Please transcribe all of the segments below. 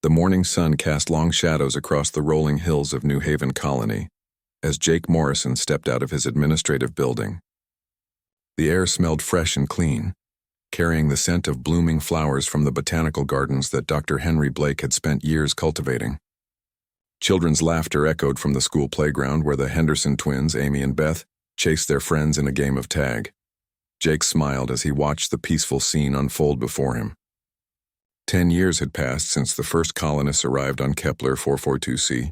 The morning sun cast long shadows across the rolling hills of New Haven Colony as Jake Morrison stepped out of his administrative building. The air smelled fresh and clean, carrying the scent of blooming flowers from the botanical gardens that Dr. Henry Blake had spent years cultivating. Children's laughter echoed from the school playground where the Henderson twins, Amy and Beth, chased their friends in a game of tag. Jake smiled as he watched the peaceful scene unfold before him. 10 years had passed since the first colonists arrived on Kepler 442c,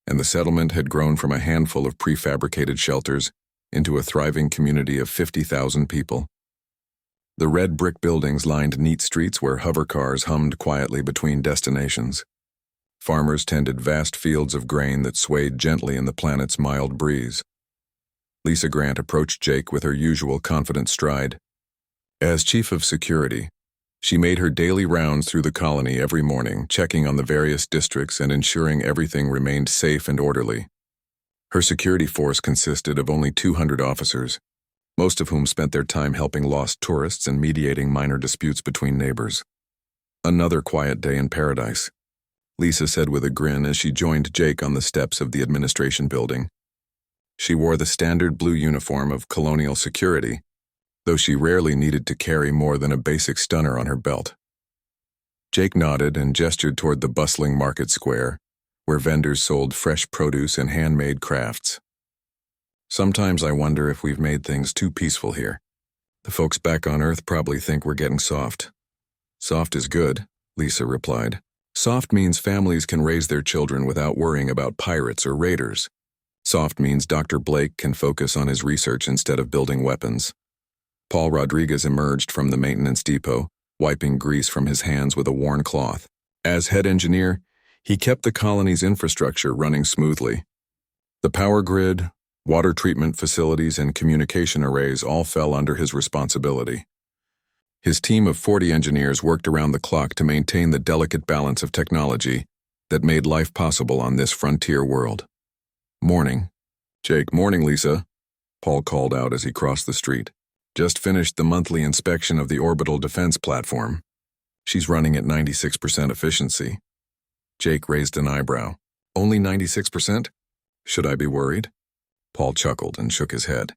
and the settlement had grown from a handful of prefabricated shelters into a thriving community of 50,000 people. The red brick buildings lined neat streets where hovercars hummed quietly between destinations. Farmers tended vast fields of grain that swayed gently in the planet's mild breeze. Lisa Grant approached Jake with her usual confident stride. As chief of security, she made her daily rounds through the colony every morning, checking on the various districts and ensuring everything remained safe and orderly. Her security force consisted of only 200 officers, most of whom spent their time helping lost tourists and mediating minor disputes between neighbors. Another quiet day in paradise, Lisa said with a grin as she joined Jake on the steps of the administration building. She wore the standard blue uniform of colonial security, though she rarely needed to carry more than a basic stunner on her belt. Jake nodded and gestured toward the bustling market square, where vendors sold fresh produce and handmade crafts. Sometimes I wonder if we've made things too peaceful here. The folks back on Earth probably think we're getting soft. Soft is good, Lisa replied. Soft means families can raise their children without worrying about pirates or raiders. Soft means Dr. Blake can focus on his research instead of building weapons. Paul Rodriguez emerged from the maintenance depot, wiping grease from his hands with a worn cloth. As head engineer, he kept the colony's infrastructure running smoothly. The power grid, water treatment facilities, and communication arrays all fell under his responsibility. His team of 40 engineers worked around the clock to maintain the delicate balance of technology that made life possible on this frontier world. Morning. Jake, morning, Lisa, Paul called out as he crossed the street. Just finished the monthly inspection of the orbital defense platform. She's running at 96% efficiency. Jake raised an eyebrow. Only 96%? Should I be worried? Paul chuckled and shook his head.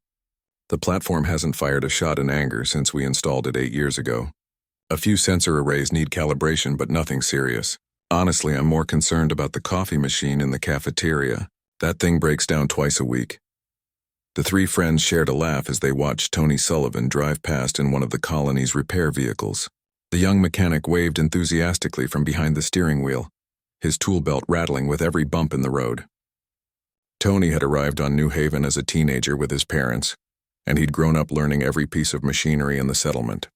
The platform hasn't fired a shot in anger since we installed it 8 years ago. A few sensor arrays need calibration, but nothing serious. Honestly, I'm more concerned about the coffee machine in the cafeteria. That thing breaks down twice a week. The three friends shared a laugh as they watched Tony Sullivan drive past in one of the colony's repair vehicles. The young mechanic waved enthusiastically from behind the steering wheel, his tool belt rattling with every bump in the road. Tony had arrived on New Haven as a teenager with his parents, and he'd grown up learning every piece of machinery in the settlement.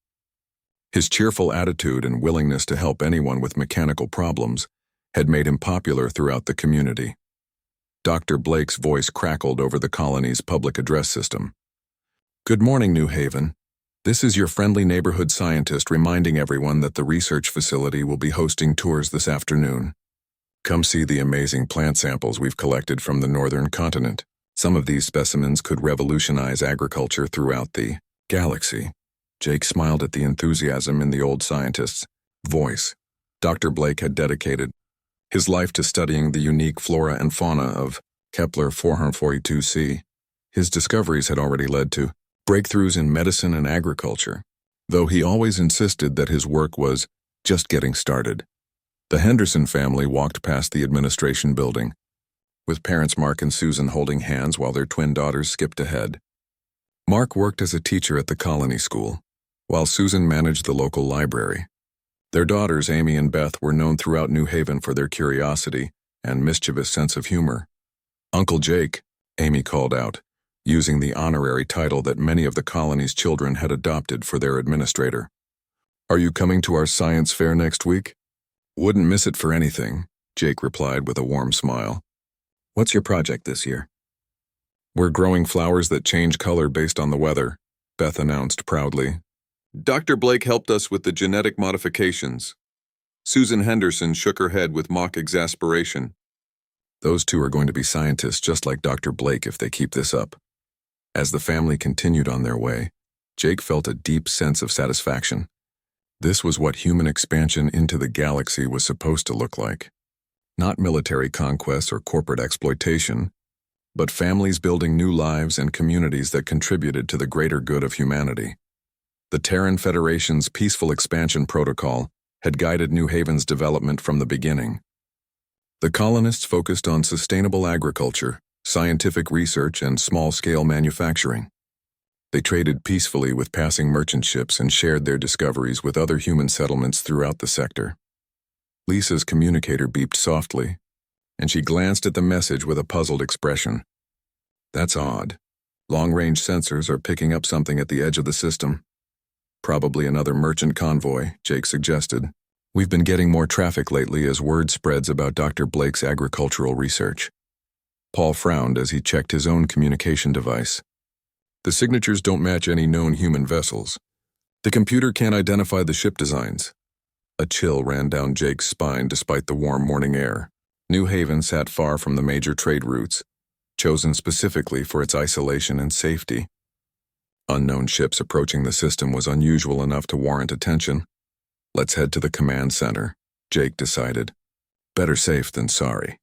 His cheerful attitude and willingness to help anyone with mechanical problems had made him popular throughout the community. Dr. Blake's voice crackled over the colony's public address system. Good morning, New Haven. This is your friendly neighborhood scientist reminding everyone that the research facility will be hosting tours this afternoon. Come see the amazing plant samples we've collected from the northern continent. Some of these specimens could revolutionize agriculture throughout the galaxy. Jake smiled at the enthusiasm in the old scientist's voice. Dr. Blake had dedicated his life to studying the unique flora and fauna of Kepler 442c. His discoveries had already led to breakthroughs in medicine and agriculture, though he always insisted that his work was just getting started. The Henderson family walked past the administration building, with parents Mark and Susan holding hands while their twin daughters skipped ahead. Mark worked as a teacher at the colony school, while Susan managed the local library. Their daughters, Amy and Beth, were known throughout New Haven for their curiosity and mischievous sense of humor. Uncle Jake, Amy called out, using the honorary title that many of the colony's children had adopted for their administrator. Are you coming to our science fair next week? Wouldn't miss it for anything, Jake replied with a warm smile. What's your project this year? We're growing flowers that change color based on the weather, Beth announced proudly. Dr. Blake helped us with the genetic modifications. Susan Henderson shook her head with mock exasperation. Those two are going to be scientists just like Dr. Blake if they keep this up. As the family continued on their way, Jake felt a deep sense of satisfaction. This was what human expansion into the galaxy was supposed to look like. Not military conquest or corporate exploitation, but families building new lives and communities that contributed to the greater good of humanity. The Terran Federation's peaceful expansion protocol had guided New Haven's development from the beginning. The colonists focused on sustainable agriculture, scientific research, and small-scale manufacturing. They traded peacefully with passing merchant ships and shared their discoveries with other human settlements throughout the sector. Lisa's communicator beeped softly, and she glanced at the message with a puzzled expression. That's odd. Long-range sensors are picking up something at the edge of the system. Probably another merchant convoy, Jake suggested. We've been getting more traffic lately as word spreads about Dr. Blake's agricultural research. Paul frowned as he checked his own communication device. The signatures don't match any known human vessels. The computer can't identify the ship designs. A chill ran down Jake's spine despite the warm morning air. New Haven sat far from the major trade routes, chosen specifically for its isolation and safety. Unknown ships approaching the system was unusual enough to warrant attention. Let's head to the command center, Jake decided. Better safe than sorry.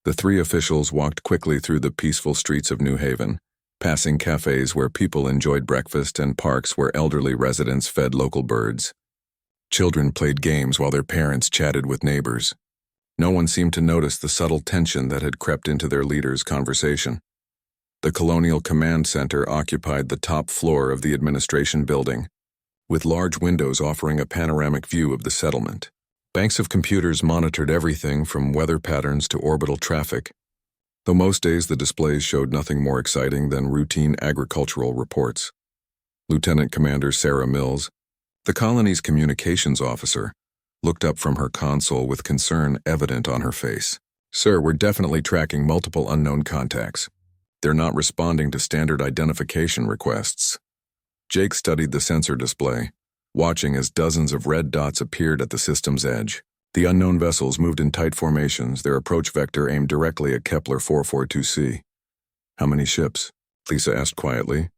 The three officials walked quickly through the peaceful streets of New Haven, passing cafes where people enjoyed breakfast and parks where elderly residents fed local birds. Children played games while their parents chatted with neighbors. No one seemed to notice the subtle tension that had crept into their leaders' conversation. The Colonial Command Center occupied the top floor of the administration building, with large windows offering a panoramic view of the settlement. Banks of computers monitored everything from weather patterns to orbital traffic, though most days the displays showed nothing more exciting than routine agricultural reports. Lieutenant Commander Sarah Mills, the colony's communications officer, looked up from her console with concern evident on her face. Sir, we're definitely tracking multiple unknown contacts. They're not responding to standard identification requests. Jake studied the sensor display, watching as dozens of red dots appeared at the system's edge. The unknown vessels moved in tight formations, their approach vector aimed directly at Kepler 442c. How many ships? Lisa asked quietly.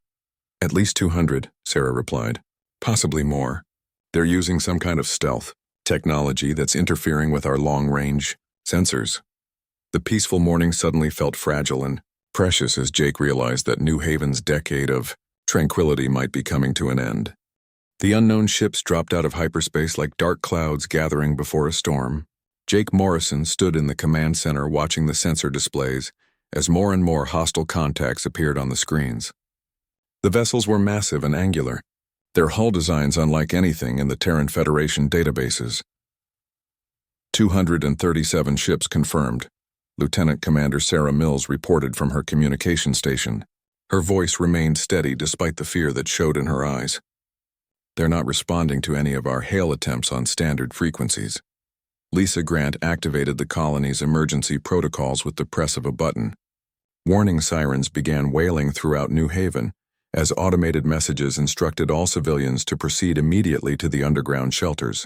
At least 200, Sarah replied. Possibly more. They're using some kind of stealth technology that's interfering with our long-range sensors. The peaceful morning suddenly felt fragile and precious as Jake realized that New Haven's decade of tranquility might be coming to an end. The unknown ships dropped out of hyperspace like dark clouds gathering before a storm. Jake Morrison stood in the command center watching the sensor displays as more and more hostile contacts appeared on the screens. The vessels were massive and angular, their hull designs unlike anything in the Terran Federation databases. 237 ships confirmed, Lieutenant Commander Sarah Mills reported from her communication station. Her voice remained steady despite the fear that showed in her eyes. They're not responding to any of our hail attempts on standard frequencies. Lisa Grant activated the colony's emergency protocols with the press of a button. Warning sirens began wailing throughout New Haven as automated messages instructed all civilians to proceed immediately to the underground shelters.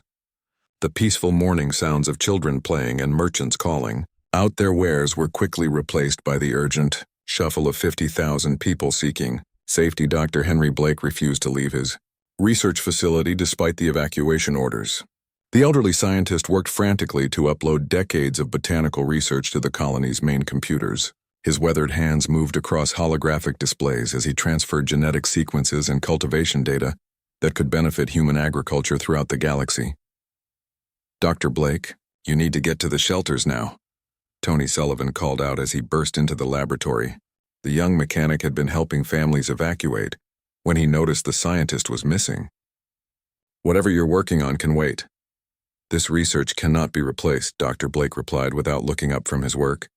The peaceful morning sounds of children playing and merchants calling out their wares were quickly replaced by the urgent shuffle of 50,000 people seeking safety. Dr. Henry Blake refused to leave his research facility despite the evacuation orders. The elderly scientist worked frantically to upload decades of botanical research to the colony's main computers. His weathered hands moved across holographic displays as he transferred genetic sequences and cultivation data that could benefit human agriculture throughout the galaxy. Dr. Blake, you need to get to the shelters now, Tony Sullivan called out as he burst into the laboratory. The young mechanic had been helping families evacuate when he noticed the scientist was missing. Whatever you're working on can wait. This research cannot be replaced, Dr. Blake replied without looking up from his work.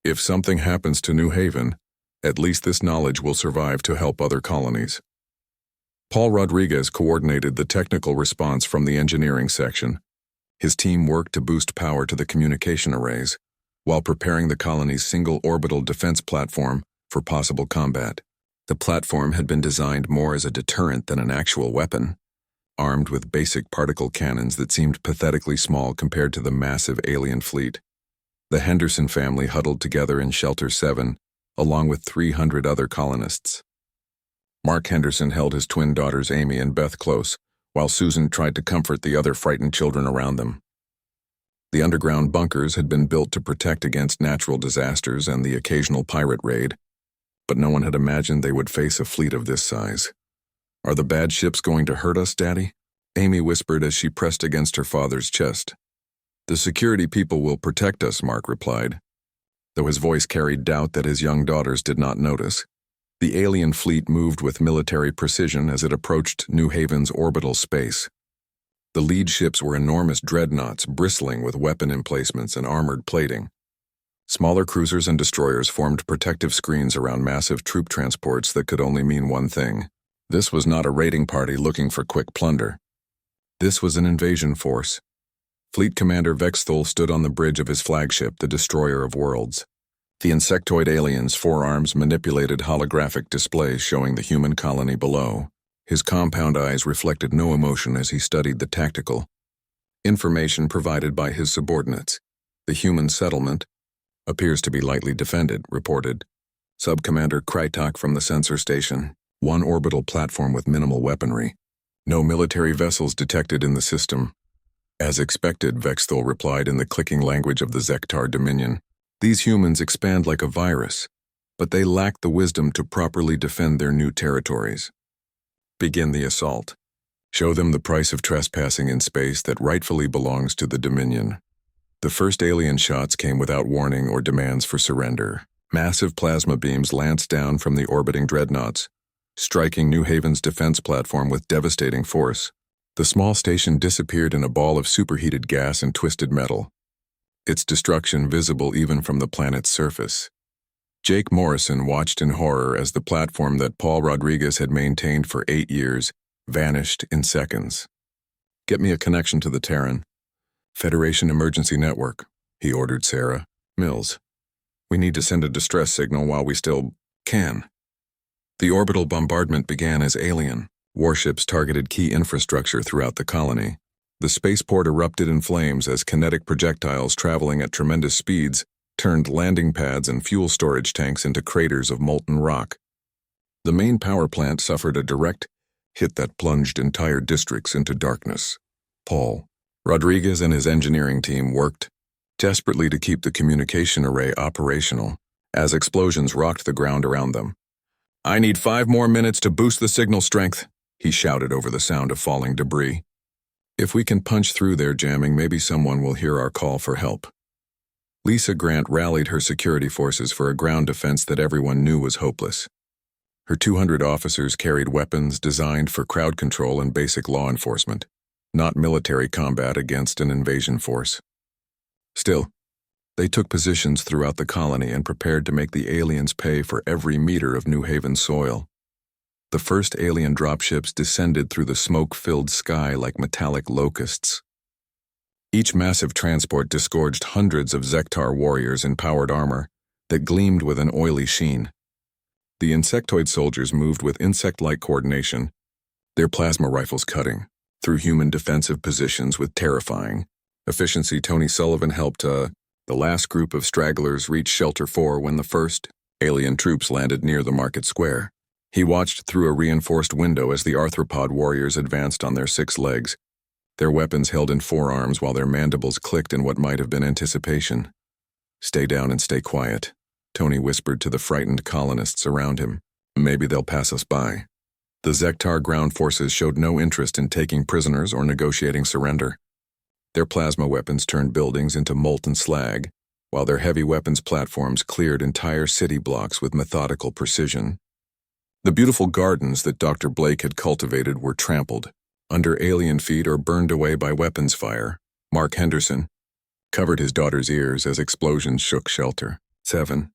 If something happens to New Haven, at least this knowledge will survive to help other colonies. Paul Rodriguez coordinated the technical response from the engineering section. His team worked to boost power to the communication arrays, while preparing the colony's single orbital defense platform for possible combat. The platform had been designed more as a deterrent than an actual weapon, armed with basic particle cannons that seemed pathetically small compared to the massive alien fleet. The Henderson family huddled together in Shelter 7, along with 300 other colonists. Mark Henderson held his twin daughters Amy and Beth close, while Susan tried to comfort the other frightened children around them. The underground bunkers had been built to protect against natural disasters and the occasional pirate raid, but no one had imagined they would face a fleet of this size. "Are the bad ships going to hurt us, Daddy?" Amy whispered as she pressed against her father's chest. "The security people will protect us," Mark replied, though his voice carried doubt that his young daughters did not notice. The alien fleet moved with military precision as it approached New Haven's orbital space. The lead ships were enormous dreadnoughts bristling with weapon emplacements and armored plating. Smaller cruisers and destroyers formed protective screens around massive troop transports that could only mean one thing. This was not a raiding party looking for quick plunder. This was an invasion force. Fleet Commander Vexthul stood on the bridge of his flagship, the Destroyer of Worlds. The insectoid alien's forearms manipulated holographic displays showing the human colony below. His compound eyes reflected no emotion as he studied the tactical information provided by his subordinates. "The human settlement appears to be lightly defended," reported Sub-Commander Krytok from the sensor station. "One orbital platform with minimal weaponry. No military vessels detected in the system." "As expected," Vexthul replied in the clicking language of the Zektar Dominion. "These humans expand like a virus, but they lack the wisdom to properly defend their new territories. Begin the assault. Show them the price of trespassing in space that rightfully belongs to the Dominion." The first alien shots came without warning or demands for surrender. Massive plasma beams lanced down from the orbiting dreadnoughts, striking New Haven's defense platform with devastating force. The small station disappeared in a ball of superheated gas and twisted metal, its destruction visible even from the planet's surface. Jake Morrison watched in horror as the platform that Paul Rodriguez had maintained for 8 years vanished in seconds. "Get me a connection to the Terran Federation Emergency Network," he ordered Sarah. "Mills, we need to send a distress signal while we still can." The orbital bombardment began as alien warships targeted key infrastructure throughout the colony. The spaceport erupted in flames as kinetic projectiles traveling at tremendous speeds turned landing pads and fuel storage tanks into craters of molten rock. The main power plant suffered a direct hit that plunged entire districts into darkness. Paul Rodriguez and his engineering team worked desperately to keep the communication array operational as explosions rocked the ground around them. "I need 5 more minutes to boost the signal strength," he shouted over the sound of falling debris. "If we can punch through their jamming, maybe someone will hear our call for help." Lisa Grant rallied her security forces for a ground defense that everyone knew was hopeless. Her 200 officers carried weapons designed for crowd control and basic law enforcement, not military combat against an invasion force. Still, they took positions throughout the colony and prepared to make the aliens pay for every meter of New Haven soil. The first alien dropships descended through the smoke-filled sky like metallic locusts. Each massive transport disgorged hundreds of Zektar warriors in powered armor that gleamed with an oily sheen. The insectoid soldiers moved with insect-like coordination, their plasma rifles cutting through human defensive positions with terrifying efficiency. Tony Sullivan helped the last group of stragglers reach Shelter 4 when the first alien troops landed near the market square. He watched through a reinforced window as the arthropod warriors advanced on their 6 legs, their weapons held in forearms while their mandibles clicked in what might have been anticipation. "Stay down and stay quiet," Tony whispered to the frightened colonists around him. "Maybe they'll pass us by." The Zektar ground forces showed no interest in taking prisoners or negotiating surrender. Their plasma weapons turned buildings into molten slag, while their heavy weapons platforms cleared entire city blocks with methodical precision. The beautiful gardens that Dr. Blake had cultivated were trampled under alien feet or burned away by weapons fire. Mark Henderson covered his daughter's ears as explosions shook Shelter 7.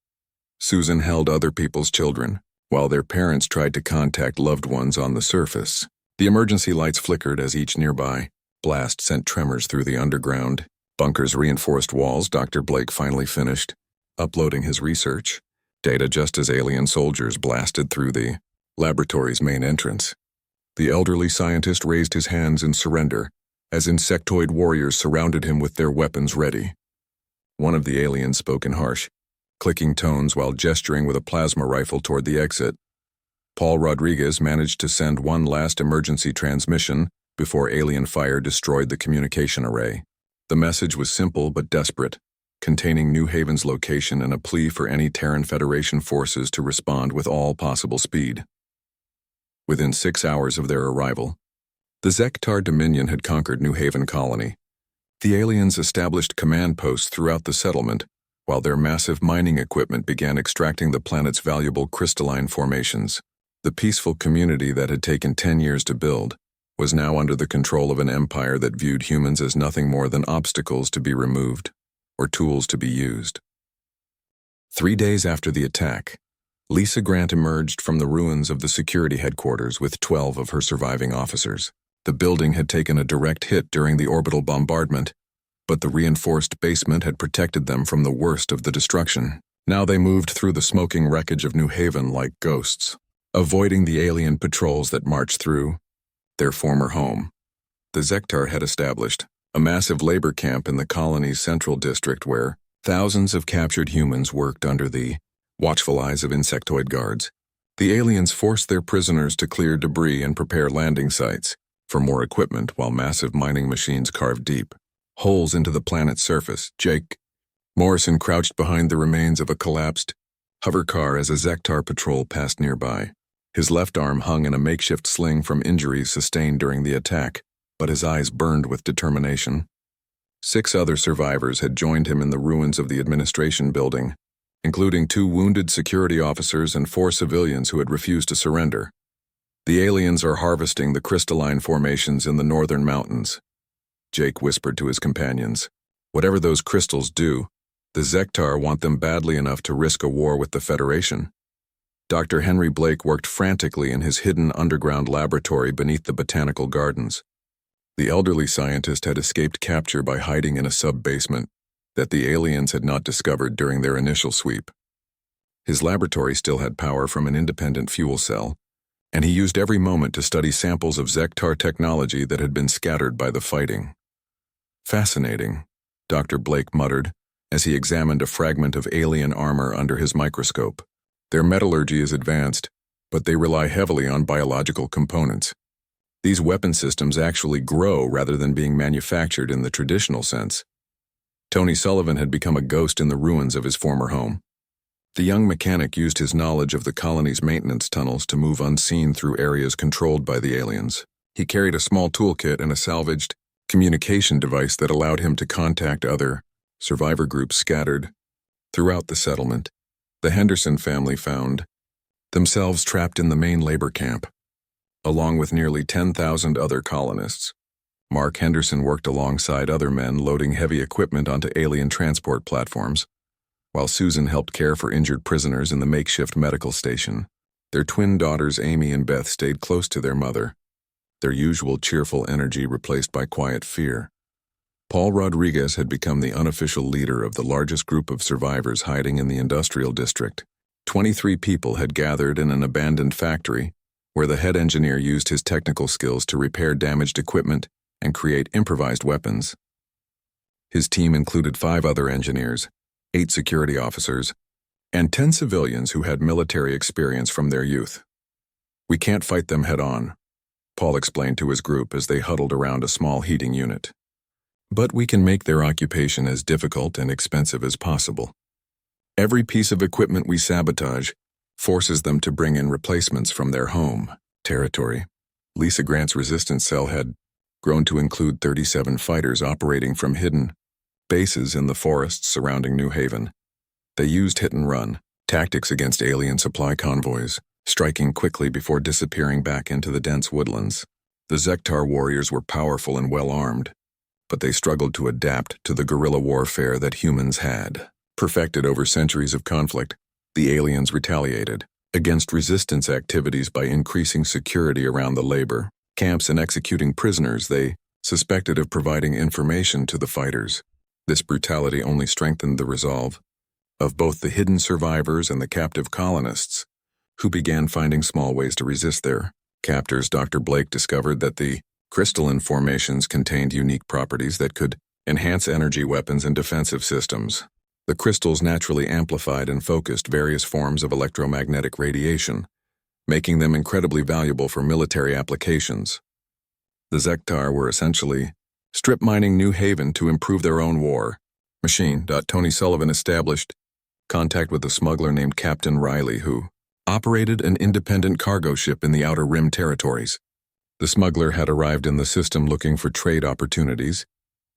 Susan held other people's children, while their parents tried to contact loved ones on the surface. The emergency lights flickered as each nearby blast sent tremors through the underground bunker's reinforced walls. Dr. Blake finally finished uploading his research data just as alien soldiers blasted through the laboratory's main entrance. The elderly scientist raised his hands in surrender as insectoid warriors surrounded him with their weapons ready. One of the aliens spoke in harsh, clicking tones while gesturing with a plasma rifle toward the exit. Paul Rodriguez managed to send one last emergency transmission before alien fire destroyed the communication array. The message was simple but desperate, containing New Haven's location and a plea for any Terran Federation forces to respond with all possible speed. Within 6 hours of their arrival, the Zektar Dominion had conquered New Haven Colony. The aliens established command posts throughout the settlement, while their massive mining equipment began extracting the planet's valuable crystalline formations. The peaceful community that had taken 10 years to build was now under the control of an empire that viewed humans as nothing more than obstacles to be removed or tools to be used. 3 days after the attack, Lisa Grant emerged from the ruins of the security headquarters with 12 of her surviving officers. The building had taken a direct hit during the orbital bombardment, but the reinforced basement had protected them from the worst of the destruction. Now they moved through the smoking wreckage of New Haven like ghosts, avoiding the alien patrols that marched through their former home. The Zektar had established a massive labor camp in the colony's central district where thousands of captured humans worked under the watchful eyes of insectoid guards. The aliens forced their prisoners to clear debris and prepare landing sites for more equipment while massive mining machines carved deep holes into the planet's surface. Jake Morrison crouched behind the remains of a collapsed hover car as a Zektar patrol passed nearby. His left arm hung in a makeshift sling from injuries sustained during the attack, but his eyes burned with determination. 6 other survivors had joined him in the ruins of the administration building, including 2 wounded security officers and 4 civilians who had refused to surrender. The aliens are harvesting the crystalline formations in the northern mountains, Jake whispered to his companions. Whatever those crystals do, the Zektar want them badly enough to risk a war with the Federation. Dr. Henry Blake worked frantically in his hidden underground laboratory beneath the botanical gardens. The elderly scientist had escaped capture by hiding in a sub-basement that the aliens had not discovered during their initial sweep. His laboratory still had power from an independent fuel cell, and he used every moment to study samples of Zektar technology that had been scattered by the fighting. Fascinating, Dr. Blake muttered as he examined a fragment of alien armor under his microscope. Their metallurgy is advanced, but they rely heavily on biological components. These weapon systems actually grow rather than being manufactured in the traditional sense. Tony Sullivan had become a ghost in the ruins of his former home. The young mechanic used his knowledge of the colony's maintenance tunnels to move unseen through areas controlled by the aliens. He carried a small toolkit and a salvaged communication device that allowed him to contact other survivor groups scattered throughout the settlement. The Henderson family found themselves trapped in the main labor camp, along with nearly 10,000 other colonists. Mark Henderson worked alongside other men loading heavy equipment onto alien transport platforms, while Susan helped care for injured prisoners in the makeshift medical station. Their twin daughters Amy and Beth stayed close to their mother, their usual cheerful energy replaced by quiet fear. Paul Rodriguez had become the unofficial leader of the largest group of survivors hiding in the industrial district. 23 people had gathered in an abandoned factory where the head engineer used his technical skills to repair damaged equipment and create improvised weapons. His team included 5 other engineers, 8 security officers, and 10 civilians who had military experience from their youth. "We can't fight them head-on," Paul explained to his group as they huddled around a small heating unit. "But we can make their occupation as difficult and expensive as possible. Every piece of equipment we sabotage forces them to bring in replacements from their home territory." Lisa Grant's resistance cell had grown to include 37 fighters operating from hidden bases in the forests surrounding New Haven. They used hit-and-run tactics against alien supply convoys, striking quickly before disappearing back into the dense woodlands. The Zektar warriors were powerful and well-armed, but they struggled to adapt to the guerrilla warfare that humans had perfected over centuries of conflict. The aliens retaliated against resistance activities by increasing security around the labor camps and executing prisoners they suspected of providing information to the fighters. This brutality only strengthened the resolve of both the hidden survivors and the captive colonists, who began finding small ways to resist their captors. Dr. Blake discovered that the crystalline formations contained unique properties that could enhance energy weapons and defensive systems. The crystals naturally amplified and focused various forms of electromagnetic radiation, making them incredibly valuable for military applications. The Zektar were essentially strip mining New Haven to improve their own war machine. Tony Sullivan established contact with a smuggler named Captain Riley, who operated an independent cargo ship in the Outer Rim territories. The smuggler had arrived in the system looking for trade opportunities,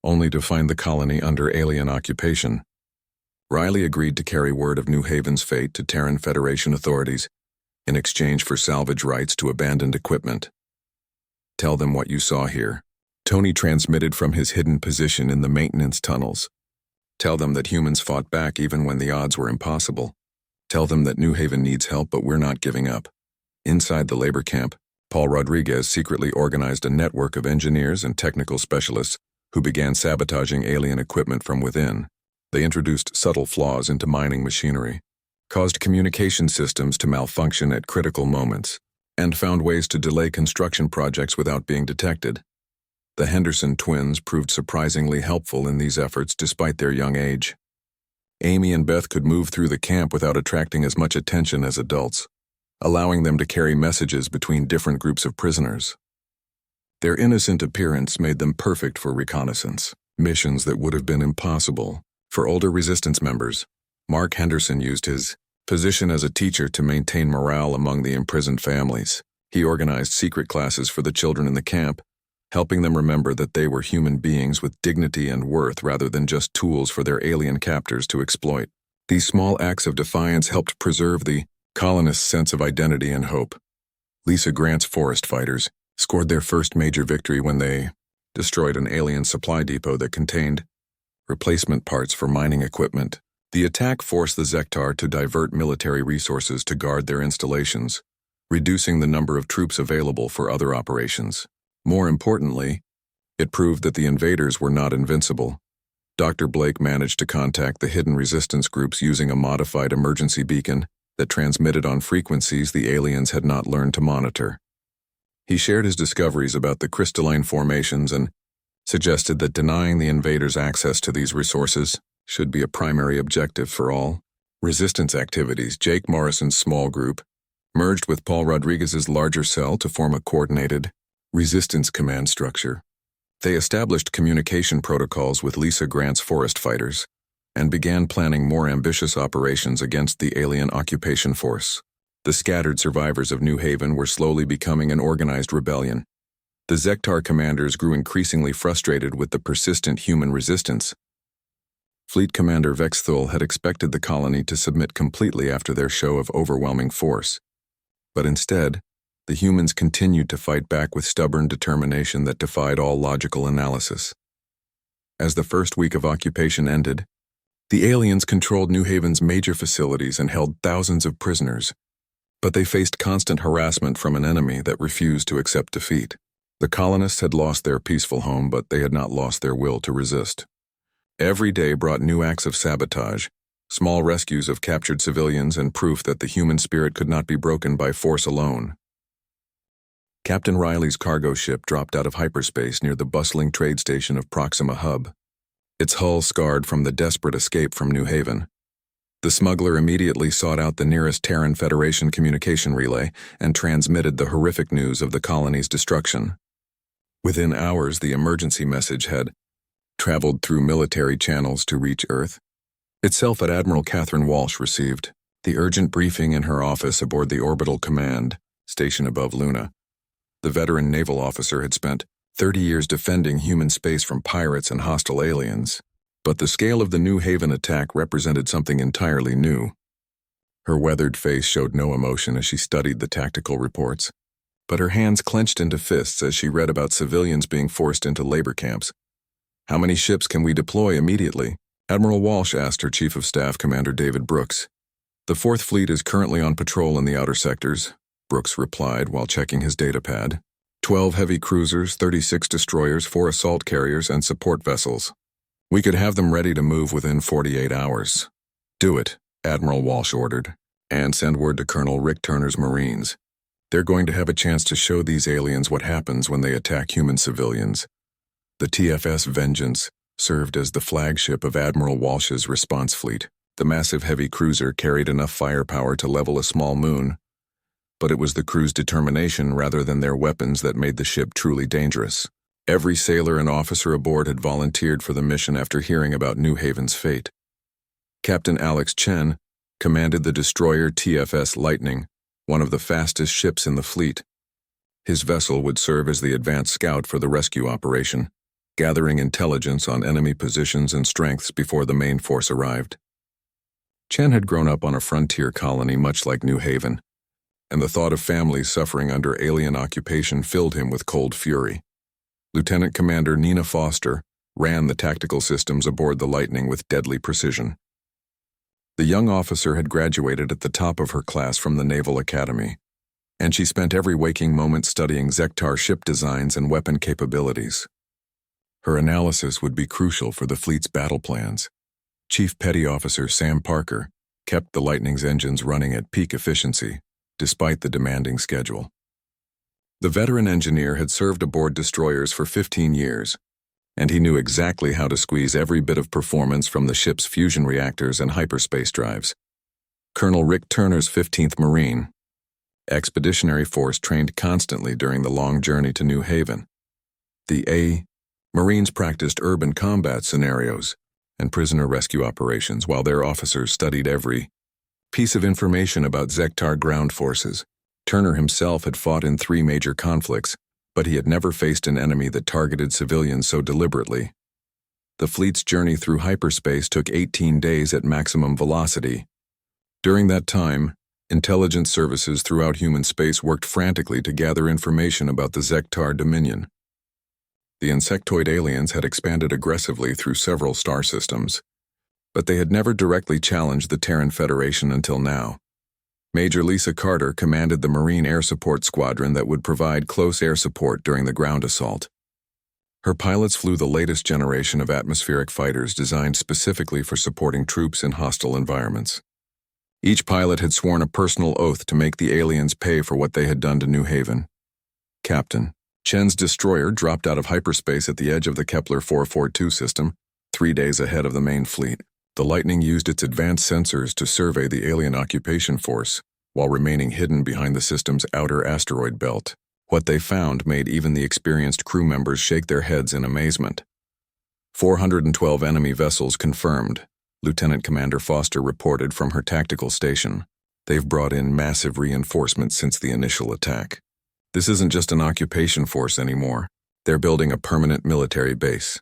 only to find the colony under alien occupation. Riley agreed to carry word of New Haven's fate to Terran Federation authorities in exchange for salvage rights to abandoned equipment. "Tell them what you saw here," Tony transmitted from his hidden position in the maintenance tunnels. "Tell them that humans fought back even when the odds were impossible. Tell them that New Haven needs help, but we're not giving up." Inside the labor camp, Paul Rodriguez secretly organized a network of engineers and technical specialists who began sabotaging alien equipment from within. They introduced subtle flaws into mining machinery, caused communication systems to malfunction at critical moments, and found ways to delay construction projects without being detected. The Henderson twins proved surprisingly helpful in these efforts despite their young age. Amy and Beth could move through the camp without attracting as much attention as adults, allowing them to carry messages between different groups of prisoners. Their innocent appearance made them perfect for reconnaissance, missions that would have been impossible for older Resistance members. Mark Henderson used his position as a teacher to maintain morale among the imprisoned families. He organized secret classes for the children in the camp, helping them remember that they were human beings with dignity and worth rather than just tools for their alien captors to exploit. These small acts of defiance helped preserve the colonists' sense of identity and hope. Lisa Grant's forest fighters scored their first major victory when they destroyed an alien supply depot that contained replacement parts for mining equipment. The attack forced the Zektar to divert military resources to guard their installations, reducing the number of troops available for other operations. More importantly, it proved that the invaders were not invincible. Dr. Blake managed to contact the hidden resistance groups using a modified emergency beacon that transmitted on frequencies the aliens had not learned to monitor. He shared his discoveries about the crystalline formations and suggested that denying the invaders access to these resources should be a primary objective for all resistance activities. Jake Morrison's small group merged with Paul Rodriguez's larger cell to form a coordinated resistance command structure. They established communication protocols with Lisa Grant's forest fighters and began planning more ambitious operations against the alien occupation force. The scattered survivors of New Haven were slowly becoming an organized rebellion. The Zektar commanders grew increasingly frustrated with the persistent human resistance. Fleet Commander Vexthul had expected the colony to submit completely after their show of overwhelming force. But instead, the humans continued to fight back with stubborn determination that defied all logical analysis. As the first week of occupation ended, the aliens controlled New Haven's major facilities and held thousands of prisoners, but they faced constant harassment from an enemy that refused to accept defeat. The colonists had lost their peaceful home, but they had not lost their will to resist. Every day brought new acts of sabotage, small rescues of captured civilians, and proof that the human spirit could not be broken by force alone. Captain Riley's cargo ship dropped out of hyperspace near the bustling trade station of Proxima Hub, its hull scarred from the desperate escape from New Haven. The smuggler immediately sought out the nearest Terran Federation communication relay and transmitted the horrific news of the colony's destruction. Within hours, the emergency message had traveled through military channels to reach Earth. Itself at Admiral Catherine Walsh received the urgent briefing in her office aboard the Orbital Command station above Luna. The veteran naval officer had spent 30 years defending human space from pirates and hostile aliens, but the scale of the New Haven attack represented something entirely new. Her weathered face showed no emotion as she studied the tactical reports, but her hands clenched into fists as she read about civilians being forced into labor camps. "How many ships can we deploy immediately?" Admiral Walsh asked her Chief of Staff, Commander David Brooks. "The 4th Fleet is currently on patrol in the outer sectors," Brooks replied while checking his datapad. 12 heavy cruisers, 36 destroyers, 4 assault carriers, and support vessels. We could have them ready to move within 48 hours. "Do it," Admiral Walsh ordered, "and send word to Colonel Rick Turner's Marines. They're going to have a chance to show these aliens what happens when they attack human civilians." The TFS Vengeance served as the flagship of Admiral Walsh's response fleet. The massive heavy cruiser carried enough firepower to level a small moon, But it was the crew's determination rather than their weapons that made the ship truly dangerous. Every sailor and officer aboard had volunteered for the mission after hearing about New Haven's fate. Captain Alex Chen commanded the destroyer TFS Lightning, one of the fastest ships in the fleet. His vessel would serve as the advance scout for the rescue operation, gathering intelligence on enemy positions and strengths before the main force arrived. Chen had grown up on a frontier colony much like New Haven, and the thought of families suffering under alien occupation filled him with cold fury. Lieutenant Commander Nina Foster ran the tactical systems aboard the Lightning with deadly precision. The young officer had graduated at the top of her class from the Naval Academy, and she spent every waking moment studying Zektar ship designs and weapon capabilities. Her analysis would be crucial for the fleet's battle plans. Chief Petty Officer Sam Parker kept the Lightning's engines running at peak efficiency, despite the demanding schedule. The veteran engineer had served aboard destroyers for 15 years, and he knew exactly how to squeeze every bit of performance from the ship's fusion reactors and hyperspace drives. Colonel Rick Turner's 15th Marine Expeditionary Force trained constantly during the long journey to New Haven. The Marines practiced urban combat scenarios and prisoner rescue operations while their officers studied every piece of information about Zektar ground forces. Turner himself had fought in 3 major conflicts, but he had never faced an enemy that targeted civilians so deliberately. The fleet's journey through hyperspace took 18 days at maximum velocity. During that time, intelligence services throughout human space worked frantically to gather information about the Zektar Dominion. The insectoid aliens had expanded aggressively through several star systems, but they had never directly challenged the Terran Federation until now. Major Lisa Carter commanded the Marine Air Support Squadron that would provide close air support during the ground assault. Her pilots flew the latest generation of atmospheric fighters designed specifically for supporting troops in hostile environments. Each pilot had sworn a personal oath to make the aliens pay for what they had done to New Haven. Captain Chen's destroyer dropped out of hyperspace at the edge of the Kepler 442 system, 3 days ahead of the main fleet. The Lightning used its advanced sensors to survey the alien occupation force while remaining hidden behind the system's outer asteroid belt. What they found made even the experienced crew members shake their heads in amazement. 412 enemy vessels confirmed, Lieutenant Commander Foster reported from her tactical station. They've brought in massive reinforcements since the initial attack. This isn't just an occupation force anymore. They're building a permanent military base.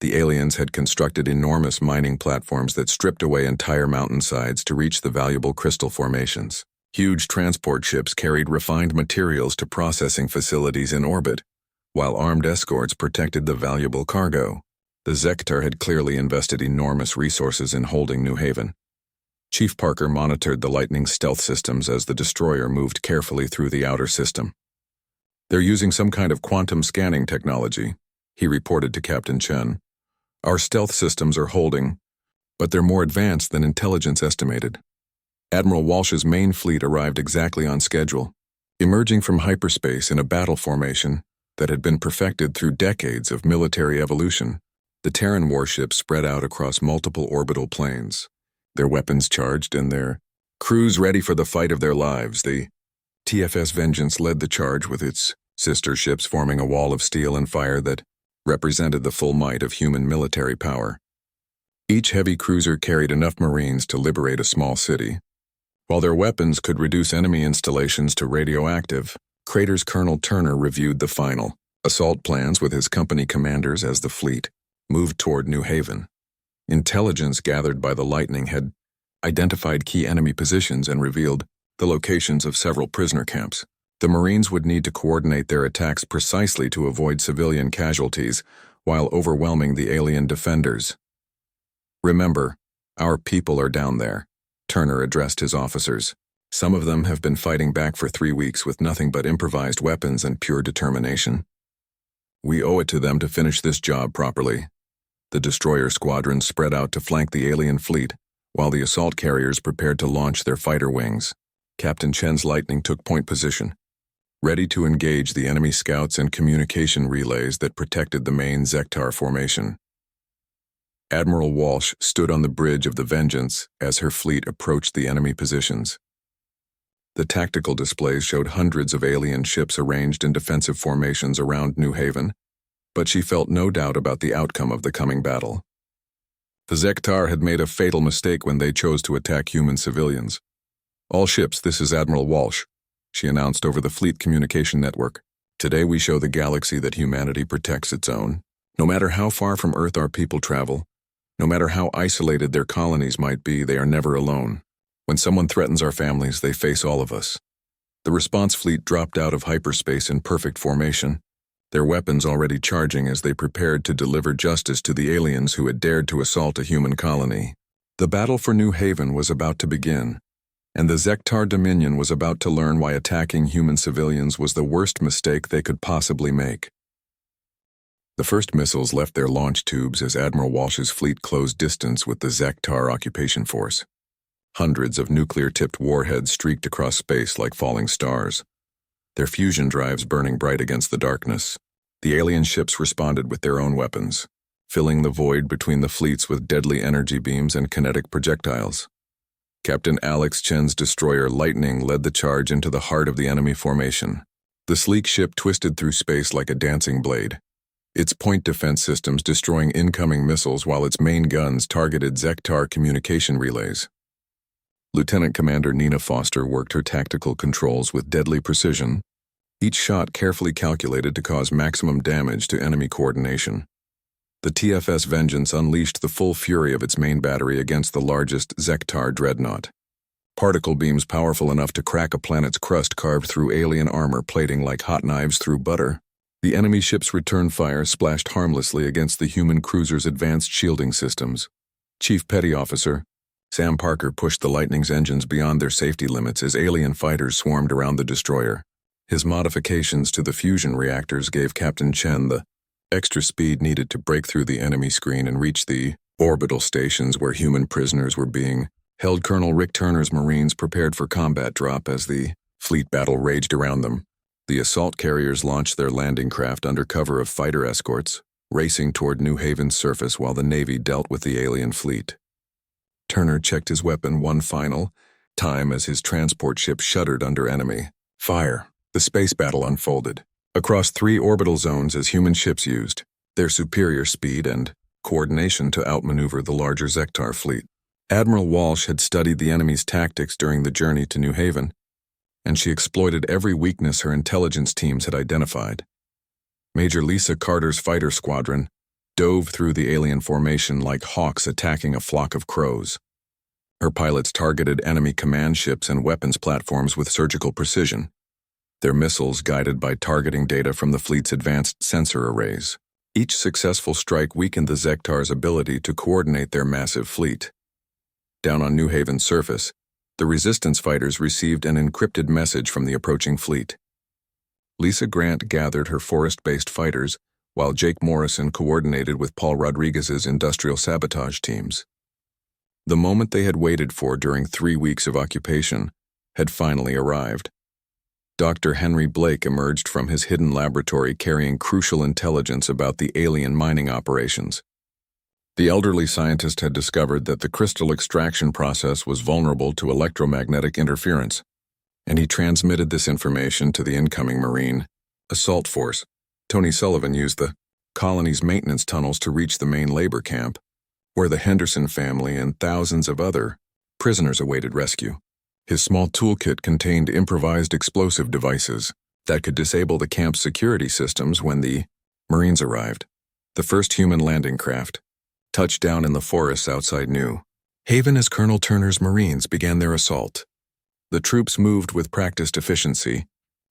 The aliens had constructed enormous mining platforms that stripped away entire mountainsides to reach the valuable crystal formations. Huge transport ships carried refined materials to processing facilities in orbit, while armed escorts protected the valuable cargo. The Zektar had clearly invested enormous resources in holding New Haven. Chief Parker monitored the Lightning's stealth systems as the destroyer moved carefully through the outer system. They're using some kind of quantum scanning technology, he reported to Captain Chen. Our stealth systems are holding, but they're more advanced than intelligence estimated. Admiral Walsh's main fleet arrived exactly on schedule, emerging from hyperspace in a battle formation that had been perfected through decades of military evolution. The Terran warships spread out across multiple orbital planes, their weapons charged and their crews ready for the fight of their lives. The TFS Vengeance led the charge with its sister ships forming a wall of steel and fire that represented the full might of human military power. Each heavy cruiser carried enough Marines to liberate a small city. While their weapons could reduce enemy installations to radioactive, Crater's Colonel Turner reviewed the final assault plans with his company commanders as the fleet moved toward New Haven. Intelligence gathered by the Lightning had identified key enemy positions and revealed the locations of several prisoner camps. The Marines would need to coordinate their attacks precisely to avoid civilian casualties while overwhelming the alien defenders. Remember, our people are down there, Turner addressed his officers. Some of them have been fighting back for 3 weeks with nothing but improvised weapons and pure determination. We owe it to them to finish this job properly. The destroyer squadron spread out to flank the alien fleet, while the assault carriers prepared to launch their fighter wings. Captain Chen's Lightning took point position, ready to engage the enemy scouts and communication relays that protected the main Zektar formation. Admiral Walsh stood on the bridge of the Vengeance as her fleet approached the enemy positions. The tactical displays showed hundreds of alien ships arranged in defensive formations around New Haven, but she felt no doubt about the outcome of the coming battle. The Zektar had made a fatal mistake when they chose to attack human civilians. "All ships, this is Admiral Walsh," she announced over the fleet communication network. "Today we show the galaxy that humanity protects its own. No matter how far from Earth our people travel, no matter how isolated their colonies might be, they are never alone. When someone threatens our families, they face all of us." The response fleet dropped out of hyperspace in perfect formation, their weapons already charging as they prepared to deliver justice to the aliens who had dared to assault a human colony. The battle for New Haven was about to begin, and the Zektar Dominion was about to learn why attacking human civilians was the worst mistake they could possibly make. The first missiles left their launch tubes as Admiral Walsh's fleet closed distance with the Zektar occupation force. Hundreds of nuclear-tipped warheads streaked across space like falling stars, their fusion drives burning bright against the darkness. The alien ships responded with their own weapons, filling the void between the fleets with deadly energy beams and kinetic projectiles. Captain Alex Chen's destroyer Lightning led the charge into the heart of the enemy formation. The sleek ship twisted through space like a dancing blade, its point defense systems destroying incoming missiles while its main guns targeted Zektar communication relays. Lieutenant Commander Nina Foster worked her tactical controls with deadly precision, each shot carefully calculated to cause maximum damage to enemy coordination. The TFS Vengeance unleashed the full fury of its main battery against the largest Zektar dreadnought. Particle beams powerful enough to crack a planet's crust carved through alien armor plating like hot knives through butter. The enemy ship's return fire splashed harmlessly against the human cruiser's advanced shielding systems. Chief Petty Officer Sam Parker pushed the Lightning's engines beyond their safety limits as alien fighters swarmed around the destroyer. His modifications to the fusion reactors gave Captain Chen the extra speed needed to break through the enemy screen and reach the orbital stations where human prisoners were being held. Colonel Rick Turner's Marines prepared for combat drop as the fleet battle raged around them. The assault carriers launched their landing craft under cover of fighter escorts, racing toward New Haven's surface while the Navy dealt with the alien fleet. Turner checked his weapon one final time as his transport ship shuddered under enemy fire. The space battle unfolded across 3 orbital zones as human ships used their superior speed and coordination to outmaneuver the larger Zektar fleet. Admiral Walsh had studied the enemy's tactics during the journey to New Haven, and she exploited every weakness her intelligence teams had identified. Major Lisa Carter's fighter squadron dove through the alien formation like hawks attacking a flock of crows. Her pilots targeted enemy command ships and weapons platforms with surgical precision, their missiles guided by targeting data from the fleet's advanced sensor arrays. Each successful strike weakened the Zektar's ability to coordinate their massive fleet. Down on New Haven's surface, the resistance fighters received an encrypted message from the approaching fleet. Lisa Grant gathered her forest-based fighters, while Jake Morrison coordinated with Paul Rodriguez's industrial sabotage teams. The moment they had waited for during 3 weeks of occupation had finally arrived. Dr. Henry Blake emerged from his hidden laboratory carrying crucial intelligence about the alien mining operations. The elderly scientist had discovered that the crystal extraction process was vulnerable to electromagnetic interference, and he transmitted this information to the incoming Marine assault force. Tony Sullivan used the colony's maintenance tunnels to reach the main labor camp, where the Henderson family and thousands of other prisoners awaited rescue. His small toolkit contained improvised explosive devices that could disable the camp's security systems when the Marines arrived. The first human landing craft touched down in the forests outside New Haven as Colonel Turner's Marines began their assault. The troops moved with practiced efficiency,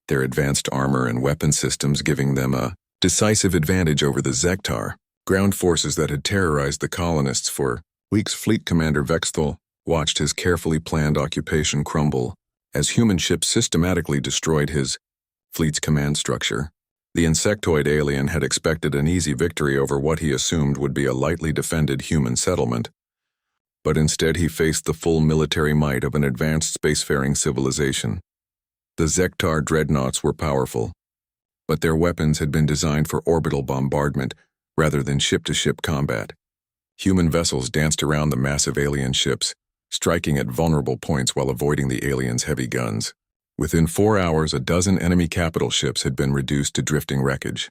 their advanced armor and weapon systems giving them a decisive advantage over the Zektar ground forces that had terrorized the colonists for weeks. Fleet Commander Vexthal watched his carefully planned occupation crumble as human ships systematically destroyed his fleet's command structure. The insectoid alien had expected an easy victory over what he assumed would be a lightly defended human settlement, but instead he faced the full military might of an advanced spacefaring civilization. The Zektar dreadnoughts were powerful, but their weapons had been designed for orbital bombardment rather than ship-to-ship combat. Human vessels danced around the massive alien ships, striking at vulnerable points while avoiding the aliens' heavy guns. Within 4 hours, a dozen enemy capital ships had been reduced to drifting wreckage.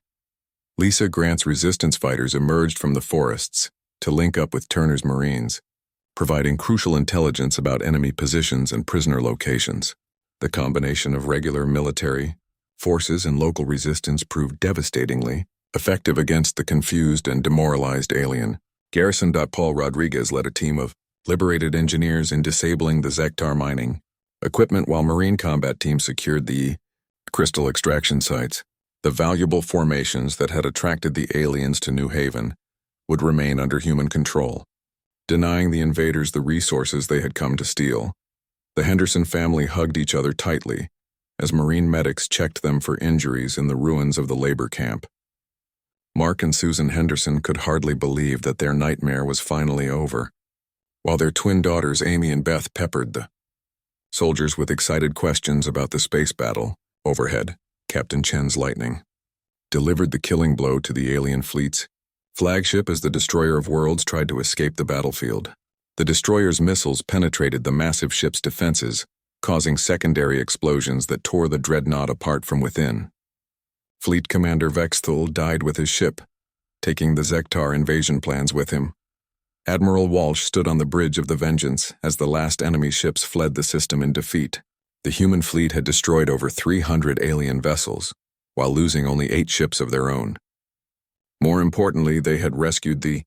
Lisa Grant's resistance fighters emerged from the forests to link up with Turner's Marines, providing crucial intelligence about enemy positions and prisoner locations. The combination of regular military forces and local resistance proved devastatingly effective against the confused and demoralized alien. Garrison. Paul Rodriguez led a team of liberated engineers in disabling the Zektar mining equipment while Marine combat teams secured the crystal extraction sites. The valuable formations that had attracted the aliens to New Haven would remain under human control, denying the invaders the resources they had come to steal. The Henderson family hugged each other tightly as Marine medics checked them for injuries in the ruins of the labor camp. Mark and Susan Henderson could hardly believe that their nightmare was finally over, while their twin daughters Amy and Beth peppered the soldiers with excited questions about the space battle. Overhead, Captain Chen's Lightning delivered the killing blow to the alien fleet's flagship as the Destroyer of Worlds tried to escape the battlefield. The destroyer's missiles penetrated the massive ship's defenses, causing secondary explosions that tore the dreadnought apart from within. Fleet Commander Vexthul died with his ship, taking the Zektar invasion plans with him. Admiral Walsh stood on the bridge of the Vengeance as the last enemy ships fled the system in defeat. The human fleet had destroyed over 300 alien vessels, while losing only 8 ships of their own. More importantly, they had rescued the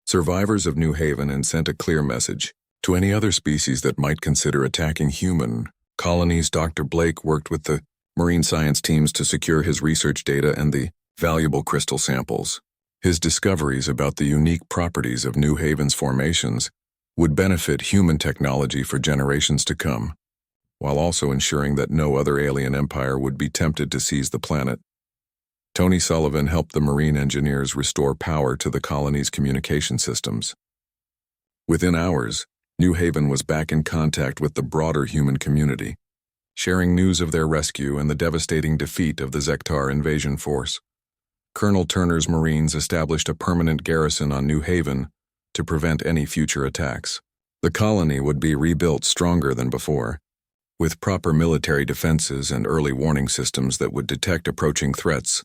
survivors of New Haven and sent a clear message to any other species that might consider attacking human colonies. Dr. Blake worked with the marine science teams to secure his research data and the valuable crystal samples. His discoveries about the unique properties of New Haven's formations would benefit human technology for generations to come, while also ensuring that no other alien empire would be tempted to seize the planet. Tony Sullivan helped the Marine engineers restore power to the colony's communication systems. Within hours, New Haven was back in contact with the broader human community, sharing news of their rescue and the devastating defeat of the Zektar invasion force. Colonel Turner's Marines established a permanent garrison on New Haven to prevent any future attacks. The colony would be rebuilt stronger than before, with proper military defenses and early warning systems that would detect approaching threats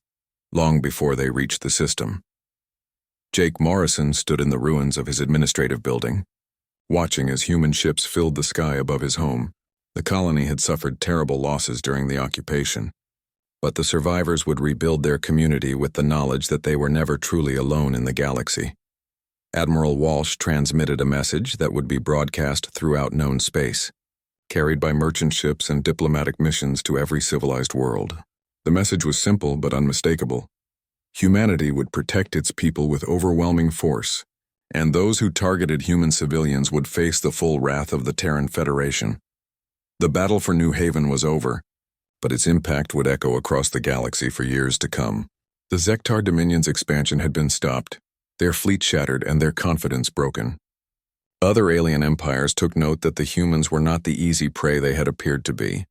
long before they reached the system. Jake Morrison stood in the ruins of his administrative building, watching as human ships filled the sky above his home. The colony had suffered terrible losses during the occupation, but the survivors would rebuild their community with the knowledge that they were never truly alone in the galaxy. Admiral Walsh transmitted a message that would be broadcast throughout known space, carried by merchant ships and diplomatic missions to every civilized world. The message was simple but unmistakable. Humanity would protect its people with overwhelming force, and those who targeted human civilians would face the full wrath of the Terran Federation. The battle for New Haven was over, but its impact would echo across the galaxy for years to come. The Zektar Dominion's expansion had been stopped, their fleet shattered and their confidence broken. Other alien empires took note that the humans were not the easy prey they had appeared to be.